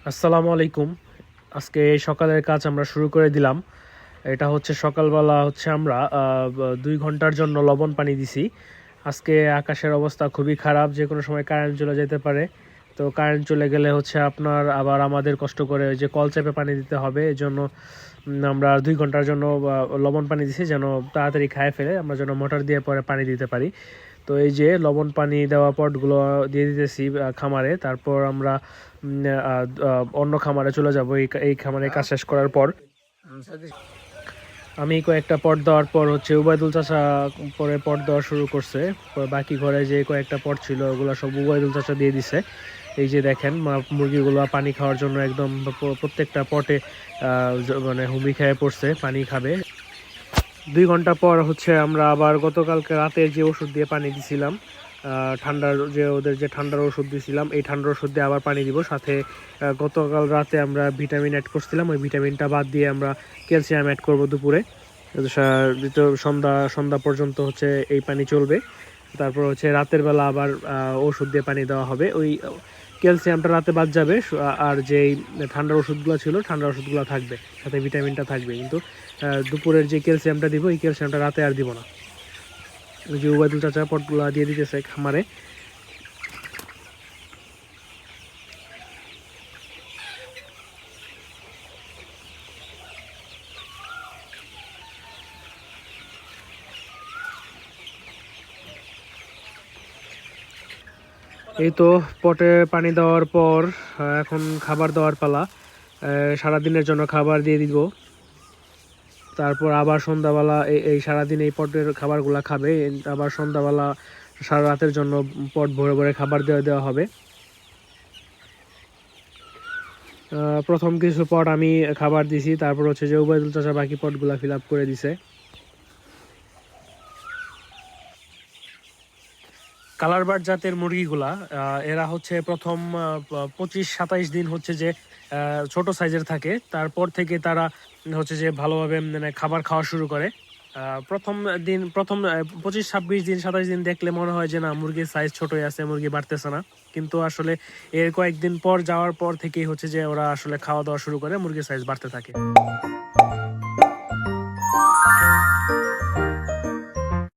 আসসালামু আলাইকুম। আজকে এই সকালের কাজ আমরা শুরু করে দিলাম। এটা হচ্ছে সকালবেলা হচ্ছে আমরা ২ ঘন্টার জন্য লবণ পানি দিছি। আজকে আকাশের অবস্থা খুবই খারাপ, যে কোনো সময় কারেন্ট চলে যেতে পারে। তো কারেন্ট চলে গেলে হচ্ছে আপনার আবার আমাদের কষ্ট করে ওই যে কল চেপে পানি দিতে হবে। এজন্য আমরা ২ ঘন্টার জন্য লবণ পানি দিছি, যেন তাড়াতাড়ি খায় ফেলে, আমরা যেন মোটর দিয়ে পরে পানি দিতে পারি। তো এই যে লবণ পানি দেওয়া পটগুলো দিয়ে দিতেছি খামারে। তারপর আমরা অন্য খামারে চলে যাব এই খামারে কাজ শেষ করার পর। আমি কয়েকটা পট দেওয়ার পর হচ্ছে উবায়দুল চাচা পরে পট দেওয়া শুরু করছে। পরে বাকি ঘরে যে কয়েকটা পট ছিল ওগুলো সব উবায়দুল চাচা দিয়ে দিছে। এই যে দেখেন মুরগিগুলো পানি খাওয়ার জন্য একদম প্রত্যেকটা পটে মানে হুমড়ি খেয়ে পড়ছে, পানি খাবে। ২ ঘন্টা পর হচ্ছে আমরা আবার গতকালকে রাতে যে ওষুধ দিয়ে পানি দিছিলাম, ঠান্ডার যে ওদের যে ঠান্ডার ওষুধ দিয়েছিলাম, এই ঠান্ডার ওষুধ দিয়ে আবার পানি দিব। সাথে গতকাল রাতে আমরা ভিটামিন অ্যাড করছিলাম, ওই ভিটামিনটা বাদ দিয়ে আমরা ক্যালসিয়াম অ্যাড করব দুপুরে। তো সন্ধ্যা পর্যন্ত হচ্ছে এই পানি চলবে। তারপর হচ্ছে রাতের বেলা আবার ওষুধ দিয়ে পানি দেওয়া হবে। ওই ক্যালসিয়ামটা রাতে বাদ যাবে, আর যেই ঠান্ডার ওষুধগুলো ছিল ঠান্ডার ওষুধগুলো থাকবে, সাথে ভিটামিনটা থাকবে। কিন্তু দুপুরের যে ক্যালসিয়ামটা দিব, এই ক্যালসিয়ামটা রাতে আর দিব না। ওই যে উবায়দুল চাচা পটগুলো দিয়ে দিতেছে খামারে। এই তো পটে পানি দেওয়ার পর এখন খাবার দেওয়ার পালা। সারাদিনের জন্য খাবার দিয়ে দিব। তারপর আবার সন্ধ্যাবেলা এই সারাদিন এই পটের খাবারগুলো খাবে। আবার সন্ধ্যাবেলা সারা রাতের জন্য পট ভরে ভরে খাবার দেওয়া হবে। প্রথম কিছু পট আমি খাবার দিছি, তারপর হচ্ছে যে উবায়দুল চাচা বাকি পটগুলা ফিল আপ করে দিছে। কালারবার্ড জাতের মুরগিগুলা এরা হচ্ছে প্রথম ২৫-২৭ দিন হচ্ছে যে ছোট সাইজের থাকে। তারপর থেকে তারা হচ্ছে যে ভালোভাবে মানে খাবার খাওয়া শুরু করে। প্রথম ২৫-২৬ দিন ২৭ দিন দেখলে মনে হয় যে না, মুরগির সাইজ ছোটই আছে, মুরগি বাড়তেছে না। কিন্তু আসলে এর কয়েকদিন পর যাওয়ার পর থেকেই হচ্ছে যে ওরা আসলে খাওয়া দাওয়া শুরু করে, মুরগির সাইজ বাড়তে থাকে।